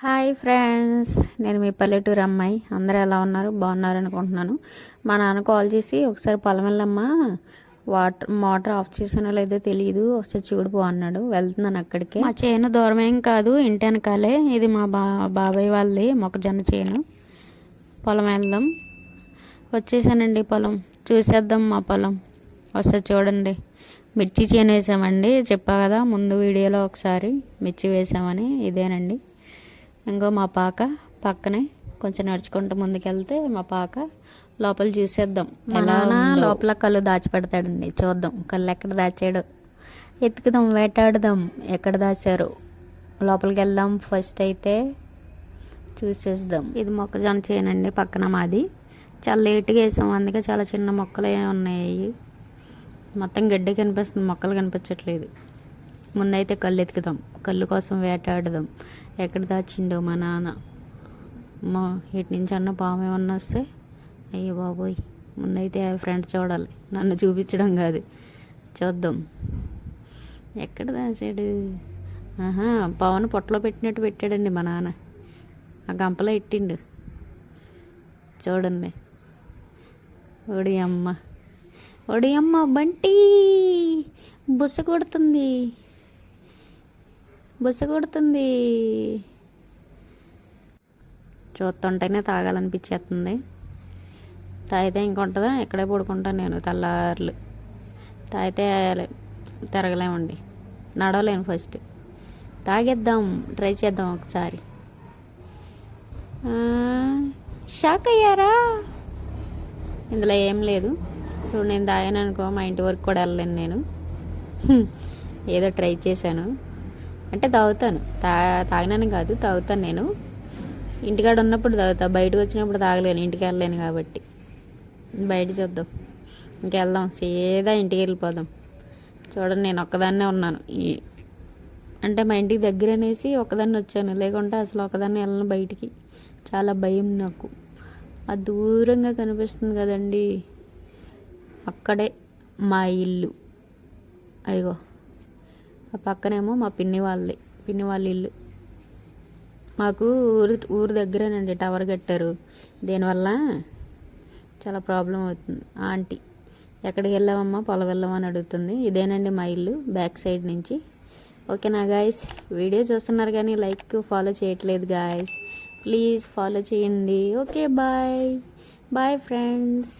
Hi friends, నేను మీ పల్లెటూరు అమ్మాయి. అందరూ ఎలా ఉన్నారు? బాగున్నారు అనుకుంటున్నాను. మా నాన్న కాల్ చేసి ఒకసారి పొలం వెళ్ళమ్మా, మోటార్ ఆఫ్ చేసానో లేదో తెలియదు, ఒకసారి చూడిపో అన్నాడు. వెళ్తున్నాను అక్కడికి. మా చేను దూరం ఏం కాదు, ఇంటి వెనకాలే. ఇది మా బాబాయ్ వాళ్ళది మొక్కజొన్న చేను. పొలం వెళ్దాం. వచ్చేసానండి పొలం. చూసేద్దాం మా పొలం. ఒకసారి చూడండి. మిర్చి చేను వేసామండి. చెప్పా కదా ముందు వీడియోలో ఒకసారి మిర్చి వేసామని. ఇదేనండి. ఇంకో మా పాక పక్కనే కొంచెం నడుచుకుంటూ ముందుకెళ్తే మా పాక. లోపల చూసేద్దాం ఎలా లోపల కళ్ళు దాచిపెడతాడండి. చూద్దాం కళ్ళు ఎక్కడ దాచాడు. ఎత్తుకుదాం, వేటాడుదాం ఎక్కడ దాచారు. లోపలికి వెళ్దాం. ఫస్ట్ అయితే చూసేద్దాం. ఇది మొక్కజొన్న చేయనండి, పక్కన మాది. చాలా లేట్గా వేసాం, అందుకే చాలా చిన్న మొక్కలు ఉన్నాయి. మొత్తం గడ్డి కనిపిస్తుంది, మొక్కలు కనిపించట్లేదు. ముందైతే కళ్ళు ఎత్తుకుదాం, కళ్ళు కోసం వేటాడుదాం. ఎక్కడ దాచిండో మా నాన్న. మా ఇటు నుంచి అన్న పాము ఏమన్నా వస్తే అయ్యో బాబోయ్. ముందైతే ఫ్రెండ్స్ చూడాలి, నన్ను చూపించడం కాదు. చూద్దాం ఎక్కడ దాచాడు. పవన్ పొట్టలో పెట్టినట్టు పెట్టాడండి మా నాన్న. ఆ గంపలో ఎట్టిండు చూడండి. ఒడి అమ్మ బంటి బుస కొడుతుంది. చూస్తుంటేనే తాగాలనిపించేస్తుంది. తాగితే ఇంకొంటుందా? ఇక్కడే పడుకుంటాను నేను తెల్లార్లు. తాగితే తిరగలేమండి, నడవలేను. ఫస్ట్ తాగేద్దాం, ట్రై చేద్దాం ఒకసారి. షాక్ అయ్యారా? ఇందులో ఏం లేదు. ఇప్పుడు నేను తాగాను అనుకో, మా ఇంటి వరకు కూడా వెళ్ళలేను నేను. ఏదో ట్రై చేశాను అంటే తాగుతాను. తాగినాను కాదు, తాగుతాను నేను. ఇంటికాడ ఉన్నప్పుడు తాగుతా, బయటకు వచ్చినప్పుడు తాగలేను, ఇంటికి వెళ్ళలేను కాబట్టి. బయట చూద్దాం, ఇంకెళ్దాం. సీదా ఇంటికి వెళ్ళిపోదాం. చూడండి, నేను ఒక్కదాన్నే ఉన్నాను. అంటే మా ఇంటికి దగ్గర అనేసి ఒక్కదాన్ని వచ్చాను, లేకుంటే అసలు ఒక్కదాన్ని వెళ్ళను బయటికి. చాలా భయం నాకు. ఆ దూరంగా కనిపిస్తుంది కదండి, అక్కడే మా ఇల్లు. అదిగో ఆ పక్కనేమో మా పిన్ని వాళ్ళ ఇల్లు. మాకు ఊరు దగ్గరేనండి టవర్ కట్టారు. దీనివల్ల చాలా ప్రాబ్లం అవుతుంది. ఆంటీ ఎక్కడికి వెళ్ళామమ్మా, పొలం వెళ్ళామా అని అడుగుతుంది. ఇదేనండి మా ఇల్లు, బ్యాక్ సైడ్ నుంచి. ఓకేనా గాయస్? వీడియో చూస్తున్నారు కానీ లైక్ ఫాలో చేయట్లేదు గాయస్. ప్లీజ్ ఫాలో చేయండి. Okay, bye friends.